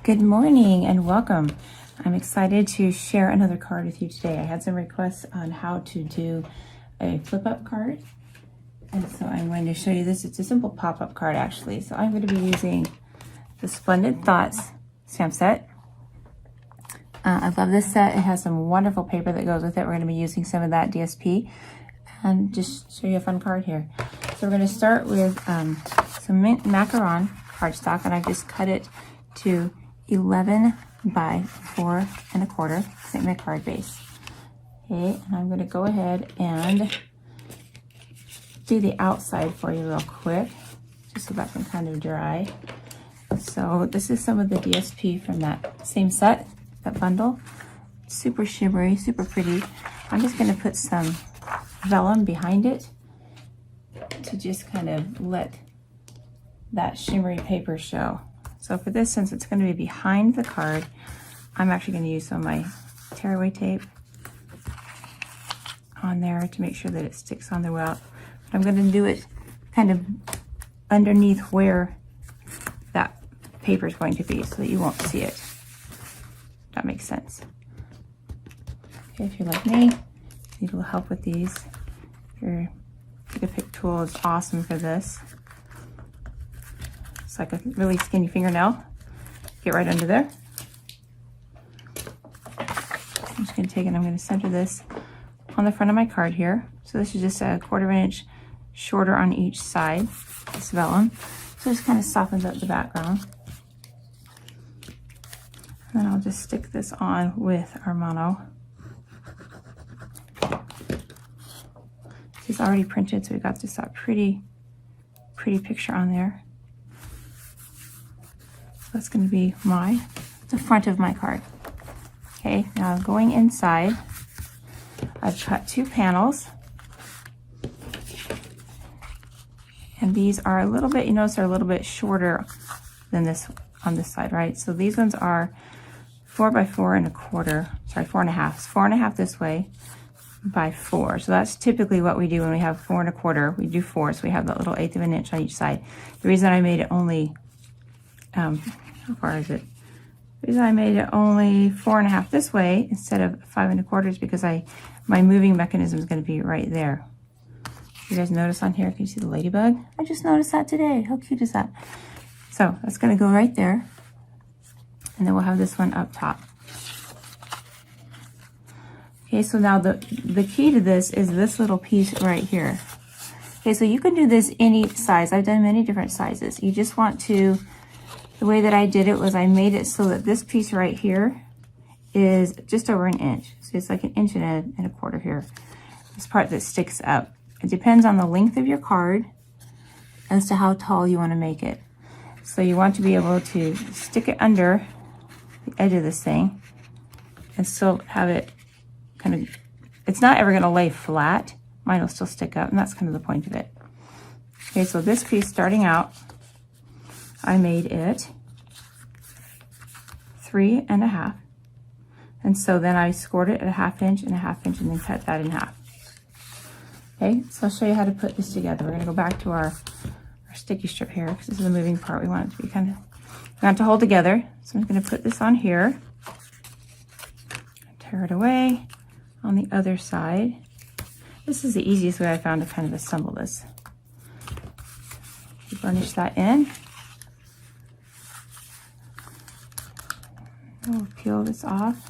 Good morning and welcome. I'm excited to share another card with you today. I had some requests on how to do a flip-up card, and so I'm going to show you this. It's a simple pop-up card actually. So I'm going to be using the Splendid Thoughts stamp set. I love this set. It has some wonderful paper that goes with it. We're going to be using some of that DSP and just show you a fun card here. So we're going to start with some mint macaron cardstock, and I've just cut it to 11 by 4 1/4, same my card base. Okay, and I'm going to go ahead and do the outside for you real quick, just so that can kind of dry. So this is some of the DSP from that same set, that bundle. Super shimmery, super pretty. I'm just going to put some vellum behind it to just kind of let that shimmery paper show. So for this, since it's going to be behind the card, I'm actually going to use some of my tearaway tape on there to make sure that it sticks on there well. But I'm going to do it kind of underneath where that paper is going to be so that you won't see it. That makes sense. Okay, if you're like me, need a little help with these. Your Pick a Pick tool is awesome for this. It's like a really skinny fingernail. Get right under there. I'm just going to take it, I'm going to center this on the front of my card here. So this is just a 1/4 inch shorter on each side, this vellum. So just kind of softens up the background. And then I'll just stick this on with our mono. It's already printed, so we got this pretty picture on there. So that's going to be the front of my card. Okay, now going inside, I've cut 2 panels. And these are a little bit, you notice they're a little bit shorter than this on this side, right? So these ones are 4 by 4 1/4, sorry, 4 1/2. It's 4 1/2 this way by 4. So that's typically what we do when we have 4 1/4. We do 4, so we have that little 1/8 of an inch on each side. The reason I made it only, how far is it? The reason I made it only 4 1/2 this way instead of 5 1/4 is because my moving mechanism is going to be right there. You guys notice on here, can you see the ladybug? I just noticed that today. How cute is that? So that's going to go right there. And then we'll have this one up top. Okay, so now the key to this is this little piece right here. Okay, so you can do this any size. I've done many different sizes. You just want to, the way that I did it was I made it so that this piece right here is just over 1 inch. So it's like 1 inch and 1/4 here. This part that sticks up. It depends on the length of your card as to how tall you want to make it. So you want to be able to stick it under the edge of this thing and still have it kind of, it's not ever going to lay flat. Mine will still stick up, and that's kind of the point of it. Okay, so this piece starting out, I made it 3 1/2. And so then I scored it at 1/2 inch and 1/2 inch and then cut that in half. Okay, so I'll show you how to put this together. We're going to go back to our sticky strip here because this is the moving part. We want it to be kind of, we want it to hold together. So I'm going to put this on here, tear it away on the other side. This is the easiest way I found to kind of assemble this. Burnish that in. We'll peel this off.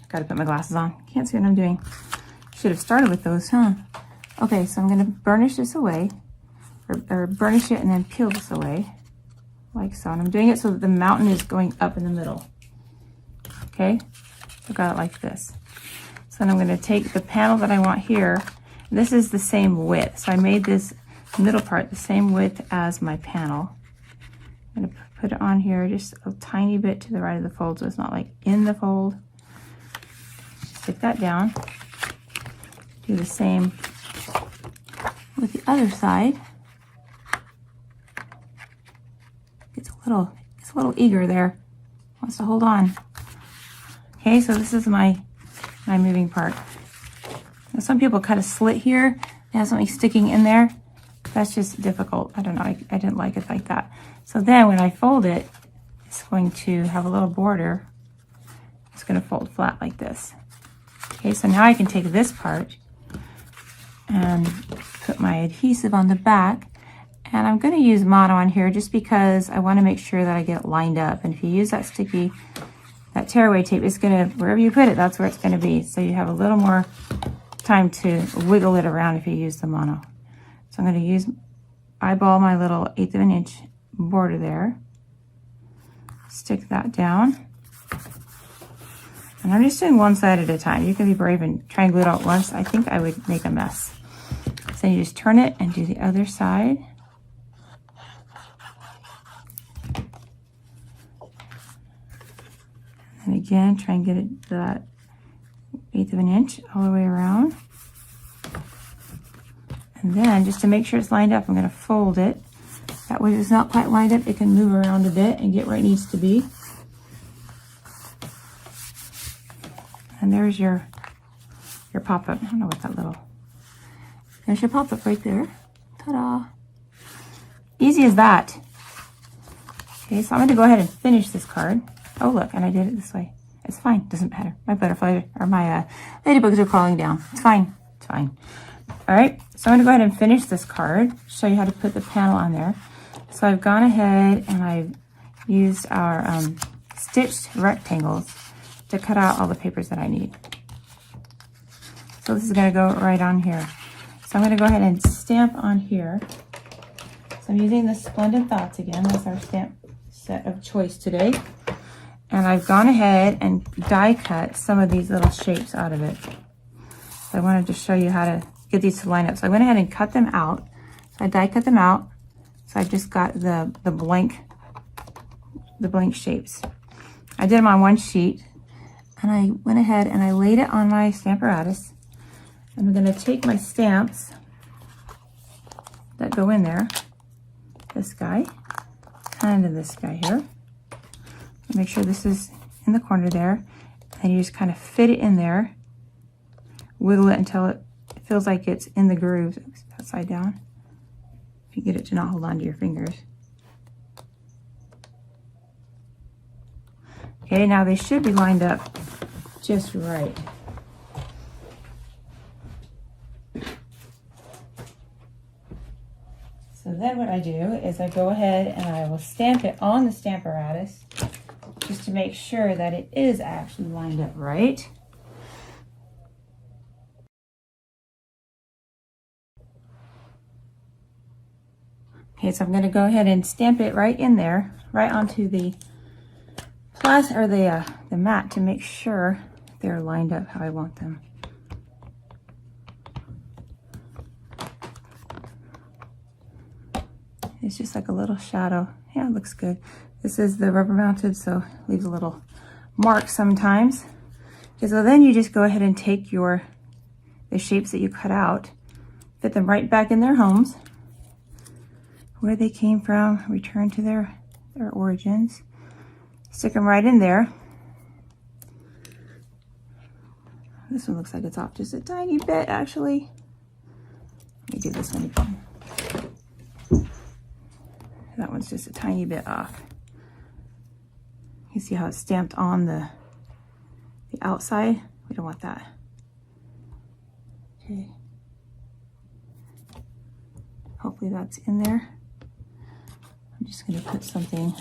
Gotta put my glasses on. Can't see what I'm doing. Should have started with those, huh? Okay, so I'm gonna burnish this away, or burnish it and then peel this away, like so. And I'm doing it so that the mountain is going up in the middle. Okay, so got it like this. So then I'm gonna take the panel that I want here. This is the same width. So I made this middle part the same width as my panel. I'm gonna put it on here just a tiny bit to the right of the fold so it's not like in the fold. Stick that down. Do the same with the other side. It's a little eager there. Wants to hold on. Okay, so this is my moving part. Now some people cut a slit here. They have something sticking in there. That's just difficult. I don't know, I didn't like it like that. So then when I fold it, it's going to have a little border. It's going to fold flat like this. Okay, so now I can take this part and put my adhesive on the back. And I'm going to use Mono on here just because I want to make sure that I get it lined up. And if you use that that tearaway tape, it's going to, wherever you put it, that's where it's going to be. So you have a little more time to wiggle it around if you use the Mono. So I'm going to eyeball my little 1/8 of an inch border there. Stick that down. And I'm just doing one side at a time. You can be brave and try and glue it all at once. I think I would make a mess. So you just turn it and do the other side. And again, try and get it to that 1/8 of an inch all the way around. And then just to make sure it's lined up, I'm going to fold it. That way if it's not quite lined up, it can move around a bit and get where it needs to be. And there's your pop-up. I don't know what that little... There's your pop-up right there. Ta-da! Easy as that. Okay, so I'm going to go ahead and finish this card. Oh, look, and I did it this way. It's fine. Doesn't matter. My butterfly or my ladybugs are crawling down. It's fine. It's fine. All right, so I'm going to go ahead and finish this card. Show you how to put the panel on there. So I've gone ahead and I've used our stitched rectangles to cut out all the papers that I need. So this is going to go right on here. So I'm going to go ahead and stamp on here. So I'm using the Splendid Thoughts again. That's our stamp set of choice today. And I've gone ahead and die cut some of these little shapes out of it. So I wanted to show you how to get these to line up. So I went ahead and cut them out. So I die cut them out. So I just got the blank shapes. I did them on one sheet. And I went ahead and I laid it on my Stamparatus. And I'm going to take my stamps that go in there. This guy. And this guy here. Make sure this is in the corner there. And you just kind of fit it in there. Wiggle it until it feels like it's in the grooves. Oops, upside down. If you get it to not hold on to your fingers. Okay, now they should be lined up just right. So then what I do is I go ahead and I will stamp it on the Stamparatus just to make sure that it is actually lined up right. Okay, so I'm going to go ahead and stamp it right in there, right onto the the mat to make sure they're lined up how I want them. It's just like a little shadow. Yeah, it looks good. This is the rubber mounted, so it leaves a little mark sometimes. Okay, so then you just go ahead and take the shapes that you cut out, fit them right back in their homes, where they came from, return to their origins. Stick them right in there. This one looks like it's off just a tiny bit, actually. Let me do this one again. That one's just a tiny bit off. You see how it's stamped on the outside? We don't want that. Okay. Hopefully that's in there. I'm just going to put something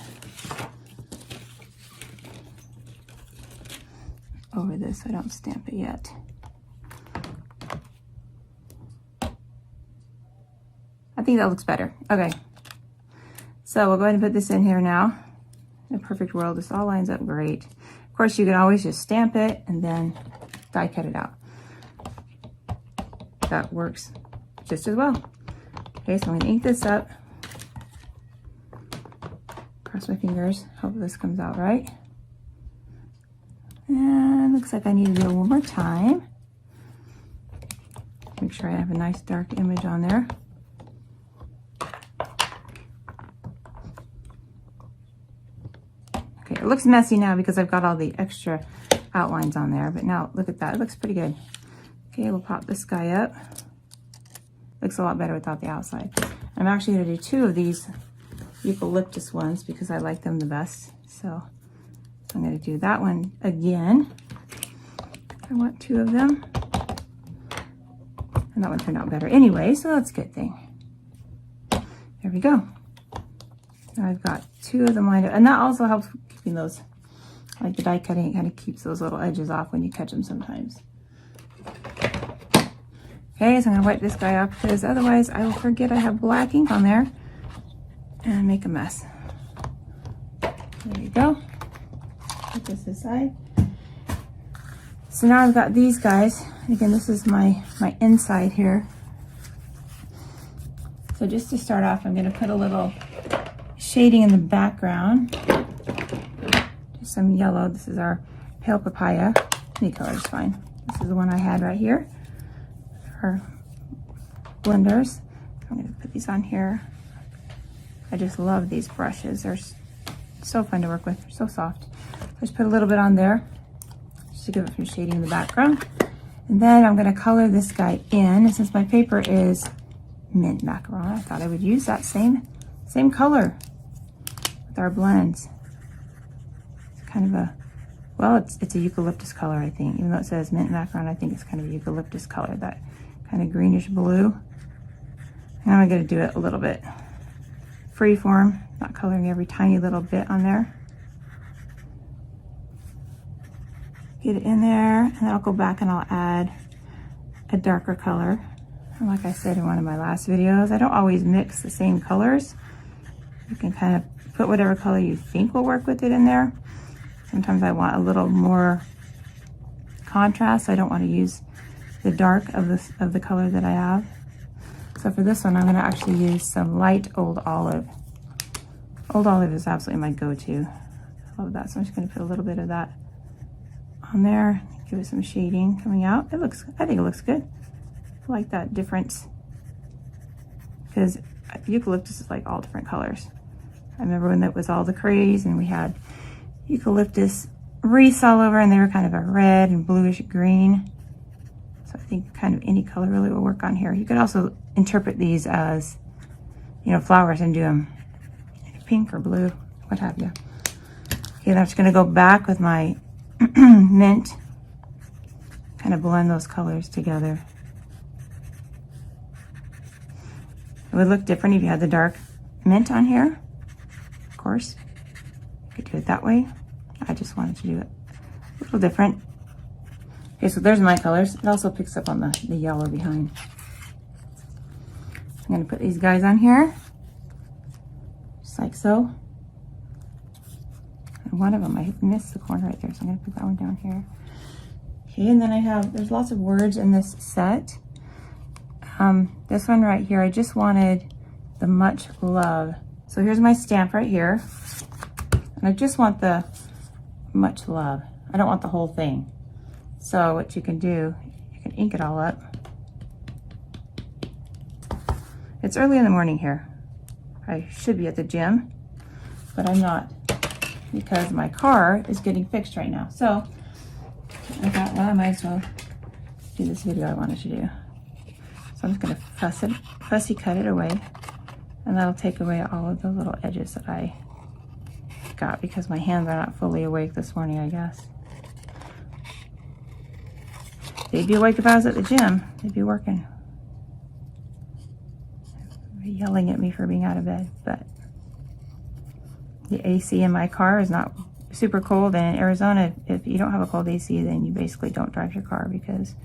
over this so I don't stamp it yet. I think that looks better. Okay. So we'll go ahead and put this in here now. In a perfect world, this all lines up great. Of course, you can always just stamp it and then die cut it out. That works just as well. Okay, so I'm going to ink this up. Cross my fingers. Hope this comes out right. And looks like I need to do it one more time. Make sure I have a nice dark image on there. Okay, it looks messy now because I've got all the extra outlines on there, but now look at that. It looks pretty good. Okay, we'll pop this guy up. Looks a lot better without the outside. I'm actually going to do 2 of these eucalyptus ones because I like them the best. So I'm going to do that one again. I want 2 of them. And that one turned out better anyway, so that's a good thing. There we go. Now I've got 2 of them lined up. And that also helps keeping those, like the die cutting, it kind of keeps those little edges off when you catch them sometimes. Okay, so I'm going to wipe this guy off because otherwise I will forget I have black ink on there and make a mess. There you go. Put this aside. So now I've got these guys. Again, this is my inside here. So just to start off, I'm going to put a little shading in the background. Just some yellow. This is our pale papaya. Any color is fine. This is the one I had right here. Our blenders. I'm going to put these on here. I just love these brushes. They're so fun to work with. They're so soft. Just put a little bit on there just to give it some shading in the background. And then I'm going to color this guy in. And since my paper is mint macaron, I thought I would use that same color with our blends. It's kind of a, well, it's a eucalyptus color, I think. Even though it says mint macaron, I think it's kind of a eucalyptus color, that kind of greenish blue. And I'm going to do it a little bit freeform, not coloring every tiny little bit on there. Get it in there, and then I'll go back and I'll add a darker color. And like I said in one of my last videos, I don't always mix the same colors. You can kind of put whatever color you think will work with it in there. Sometimes I want a little more contrast. I don't want to use the dark of the color that I have. So for this one, I'm going to actually use some light Old Olive. Old Olive is absolutely my go-to. I love that. So I'm just going to put a little bit of that on there. Give it some shading coming out. I think it looks good. I like that difference because eucalyptus is like all different colors. I remember when that was all the craze and we had eucalyptus wreaths all over and they were kind of a red and bluish green. So I think kind of any color really will work on here. You could also interpret these as, you know, flowers and do them pink or blue, what have you. Okay, then I'm just going to go back with my mint, kind of blend those colors together. It would look different if you had the dark mint on here, of course. You could do it that way. I just wanted to do it a little different. Okay, so there's my colors. It also picks up on the yellow behind. I'm going to put these guys on here, just like so. And one of them, I missed the corner right there, so I'm going to put that one down here. Okay, and then there's lots of words in this set. This one right here, I just wanted the much love. So here's my stamp right here. And I just want the much love. I don't want the whole thing. So what you can do, you can ink it all up. It's early in the morning here. I should be at the gym, but I'm not because my car is getting fixed right now. So I thought, well, I might as well do this video I wanted to do. So I'm just going to fussy cut it away, and that'll take away all of the little edges that I got because my hands are not fully awake this morning, I guess. They'd be awake if I was at the gym. They'd be working. They'd be yelling at me for being out of bed, but the AC in my car is not super cold, and in Arizona, if you don't have a cold AC, then you basically don't drive your car because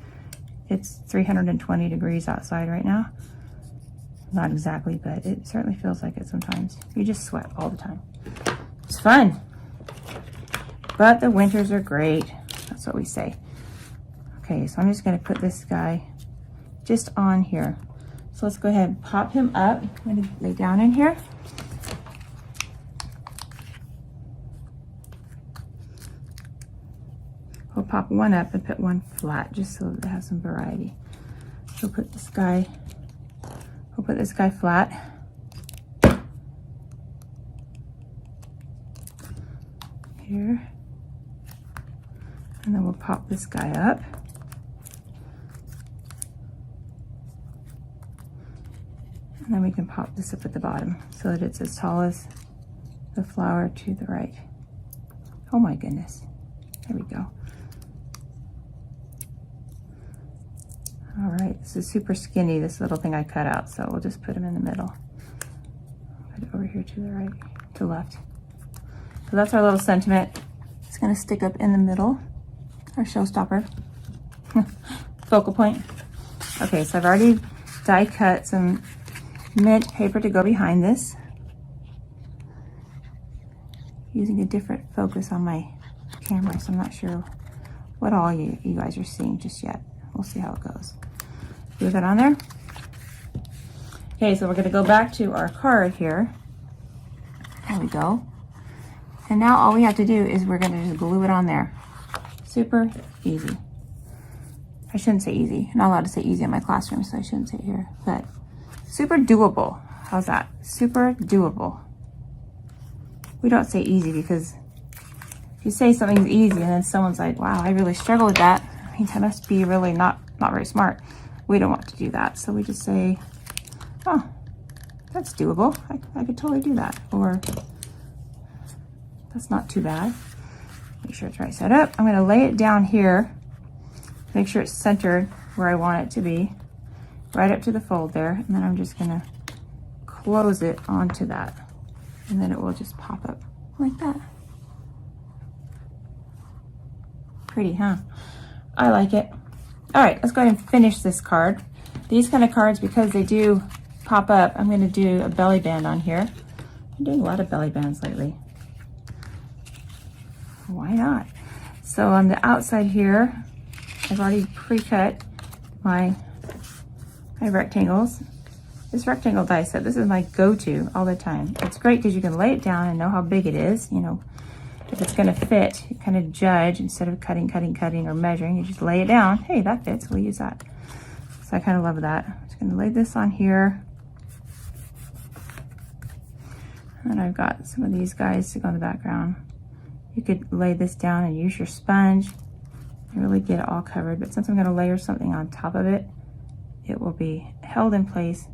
it's 320 degrees outside right now. Not exactly, but it certainly feels like it sometimes. You just sweat all the time. It's fun. But the winters are great. That's what we say. Okay, so I'm just going to put this guy just on here. So let's go ahead and pop him up. I'm going to lay down in here. We'll pop one up and put one flat just so that they have some variety. We'll put this guy flat. Here. And then we'll pop this guy up. And then we can pop this up at the bottom so that it's as tall as the flower to the right. Oh my goodness. There we go. All right, this is super skinny, this little thing I cut out, so we'll just put them in the middle. Put it over here to the right, to the left. So that's our little sentiment. It's gonna stick up in the middle, our showstopper. Focal point. Okay, so I've already die cut some mint paper to go behind this. Using a different focus on my camera, so I'm not sure what all you guys are seeing just yet. We'll see how it goes. Leave that on there. Okay, so we're gonna go back to our card here. There we go. And now all we have to do is we're gonna just glue it on there. Super easy. I shouldn't say easy. I'm not allowed to say easy in my classroom, so I shouldn't say it here. But super doable. How's that? Super doable. We don't say easy because if you say something's easy and then someone's like, wow, I really struggle with that, I mean, that must be really not very smart. We don't want to do that. So we just say, oh, that's doable. I could totally do that. Or that's not too bad. Make sure it's right side up. I'm gonna lay it down here. Make sure it's centered where I want it to be. Right up to the fold there. And then I'm just gonna close it onto that. And then it will just pop up like that. Pretty, huh? I like it. All right, let's go ahead and finish this card. These kind of cards, because they do pop up, I'm gonna do a belly band on here. I'm doing a lot of belly bands lately. Why not? So on the outside here, I've already pre-cut my rectangles. This rectangle die set, this is my go-to all the time. It's great because you can lay it down and know how big it is. You know, if it's gonna fit, you kind of judge instead of cutting or measuring. You just lay it down. Hey, that fits, we'll use that. So I kind of love that. I'm just gonna lay this on here. And I've got some of these guys to go in the background. You could lay this down and use your sponge and really get it all covered. But since I'm gonna layer something on top of it, it will be held in place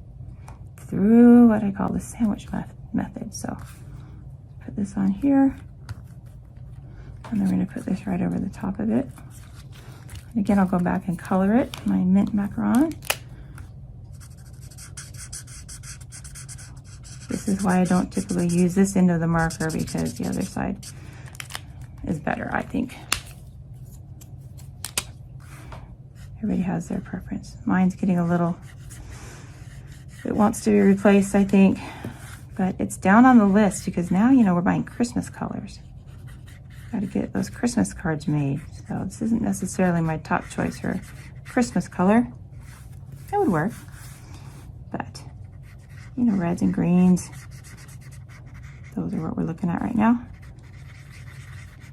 through what I call the sandwich method. So put this on here, and then we're gonna put this right over the top of it. And again, I'll go back and color it, my mint macaron. This is why I don't typically use this end of the marker, because the other side is better, I think. Everybody has their preference. Mine's getting a little, it wants to be replaced, I think, but it's down on the list because now, you know, we're buying Christmas colors. Got to get those Christmas cards made. So this isn't necessarily my top choice for Christmas color. That would work, but you know, reds and greens, those are what we're looking at right now.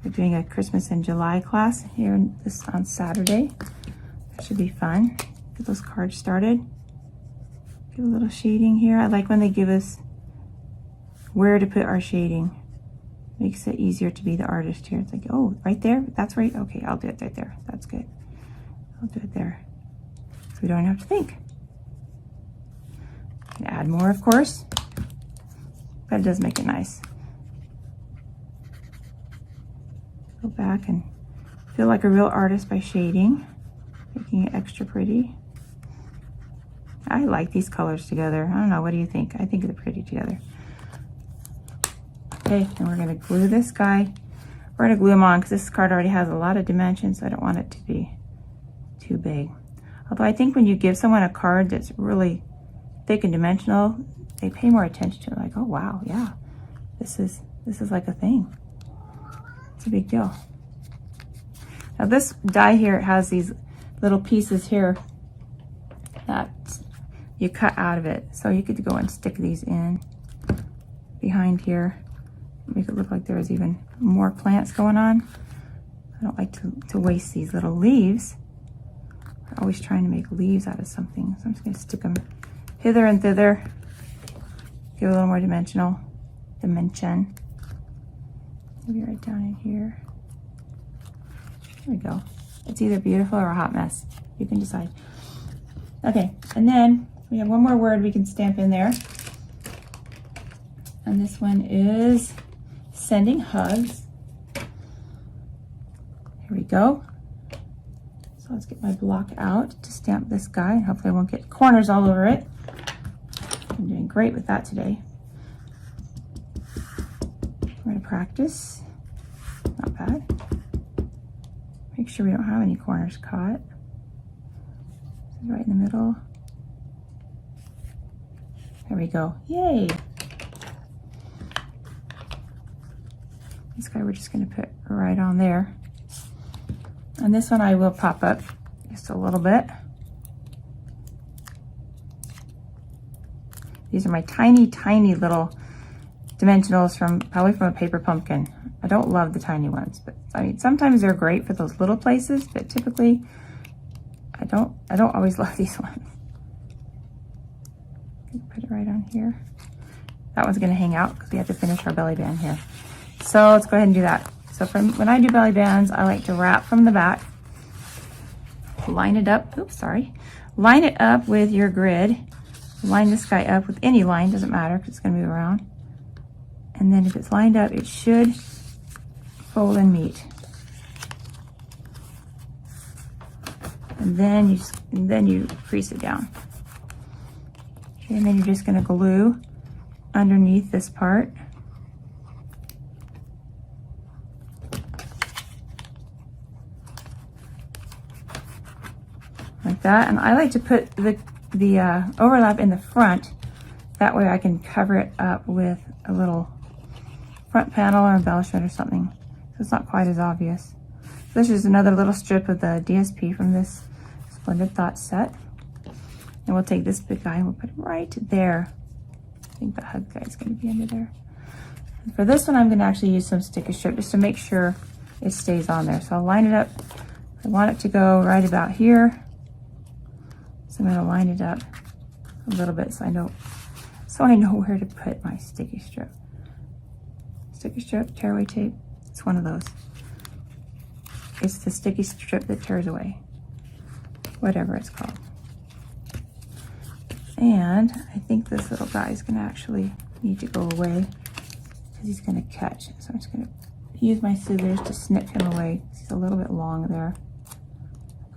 We're doing a Christmas in July class here on Saturday. That should be fun. Get those cards started. Give a little shading here. I like when they give us where to put our shading. Makes it easier to be the artist here. It's like, oh, right there? That's right? Okay, I'll do it right there. That's good. I'll do it there. So we don't have to think. You can add more, of course, but it does make it nice. Go back and feel like a real artist by shading, making it extra pretty. I like these colors together. I don't know, what do you think? I think they're pretty together. Okay, and we're gonna glue this guy. We're gonna glue him on because this card already has a lot of dimensions, so I don't want it to be too big. Although I think when you give someone a card that's really thick and dimensional, they pay more attention to it. Like, oh wow, yeah, this is like a thing. It's a big deal. Now this die here, it has these little pieces here that you cut out of it. So you could go and stick these in behind here. Make it look like there's even more plants going on. I don't like to waste these little leaves. We're always trying to make leaves out of something. So I'm just gonna stick them hither and thither. Give it a little more dimension. Maybe right down in here. There we go. It's either beautiful or a hot mess. You can decide. Okay, and then we have one more word we can stamp in there. And this one is sending hugs. Here we go. So let's get my block out to stamp this guy. Hopefully I won't get corners all over it. I'm doing great with that today. We're gonna practice. Not bad. Make sure we don't have any corners caught. Right in the middle. There we go. Yay! This guy we're just going to put right on there. And this one I will pop up just a little bit. These are my tiny, tiny little dimensionals probably from a paper pumpkin. I don't love the tiny ones, but I mean, sometimes they're great for those little places, but typically I don't always love these ones. Put it right on here. That one's going to hang out because we have to finish our belly band here. So let's go ahead and do that. So when I do belly bands, I like to wrap from the back, line it up. Oops, sorry. Line it up with your grid. Line this guy up with any line, doesn't matter because it's going to move around. And then if it's lined up, it should fold and meet. And then you crease it down. Okay, and then you're just going to glue underneath this part. Like that. And I like to put the overlap in the front. That way I can cover it up with a little front panel or embellishment or something. So it's not quite as obvious. So this is another little strip of the DSP from this Splendid Thoughts set. And we'll take this big guy and we'll put it right there. I think the hug guy is going to be under there. And for this one, I'm going to actually use some sticky strip just to make sure it stays on there. So I'll line it up. I want it to go right about here. So I'm going to line it up a little bit so I know where to put my sticky strip. Sticky strip, tearaway tape, it's one of those. It's the sticky strip that tears away, whatever it's called. And I think this little guy is gonna actually need to go away because he's gonna catch. So I'm just gonna use my scissors to snip him away. He's a little bit long there.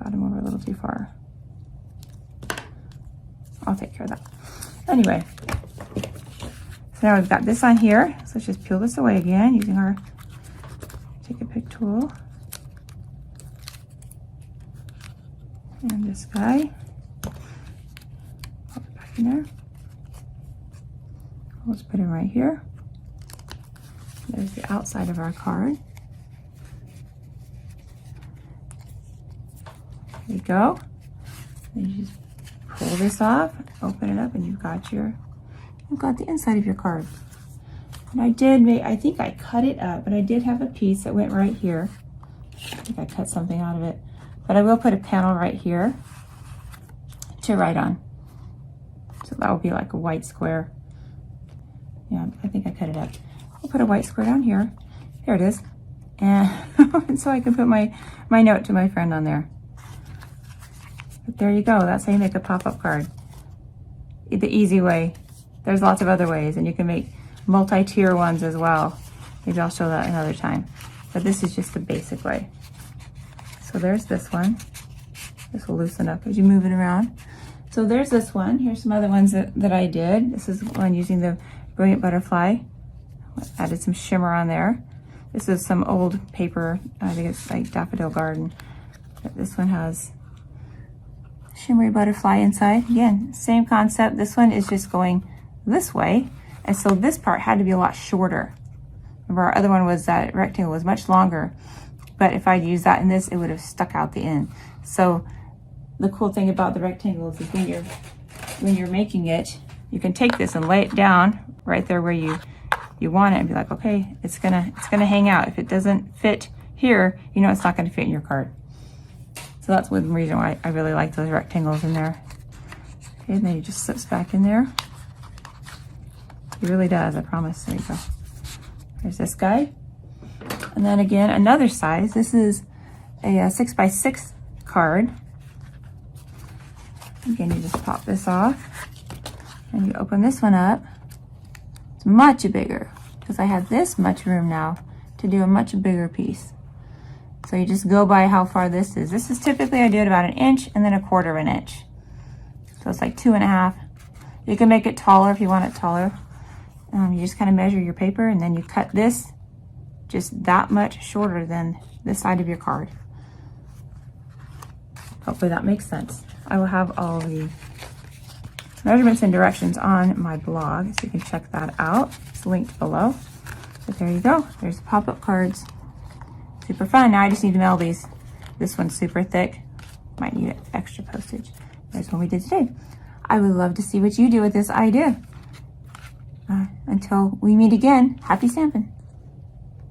Got him over a little too far. I'll take care of that. Anyway, so now we've got this on here. So let's just peel this away again using our Take a Pick tool. And this guy. Pop it back in there. Let's put him right here. There's the outside of our card. There you go. Then you just pull this off, open it up, and you've got the inside of your card. And I think I cut it up, but I did have a piece that went right here. I think I cut something out of it. But I will put a panel right here to write on. So that will be like a white square. Yeah, I think I cut it up. I'll put a white square down here. Here it is. And so I can put my note to my friend on there. But there you go. That's how you make a pop-up card. The easy way. There's lots of other ways, and you can make multi-tier ones as well. Maybe I'll show that another time. But this is just the basic way. So there's this one. This will loosen up as you move it around. So there's this one. Here's some other ones that I did. This is one using the Brilliant Butterfly. Added some shimmer on there. This is some old paper. I think it's like Daffodil Garden. But this one has shimmery butterfly inside. Again, same concept. This one is just going this way. And so this part had to be a lot shorter. Remember, our other one was that rectangle was much longer. But if I'd used that in this, it would have stuck out the end. So the cool thing about the rectangles is when you're making it, you can take this and lay it down right there where you want it and be like, okay, it's gonna hang out. If it doesn't fit here, you know it's not gonna fit in your card. So that's one reason why I really like those rectangles in there. Okay, and then it just slips back in there. It really does, I promise. There you go. There's this guy. And then again, another size. This is a 6x6 card. Again, you just pop this off and you open this one up. It's much bigger because I have this much room now to do a much bigger piece. So you just go by how far this is. This is typically, I do it about 1 inch and then 1/4 inch. So it's like 2.5. You can make it taller if you want it taller. You just kind of measure your paper and then you cut this just that much shorter than the side of your card. Hopefully that makes sense. I will have all the measurements and directions on my blog, so you can check that out. It's linked below. But there you go. There's the pop-up cards. Super fun. Now I just need to mail these. This one's super thick. Might need extra postage. There's what we did today. I would love to see what you do with this idea. Until we meet again, happy stamping.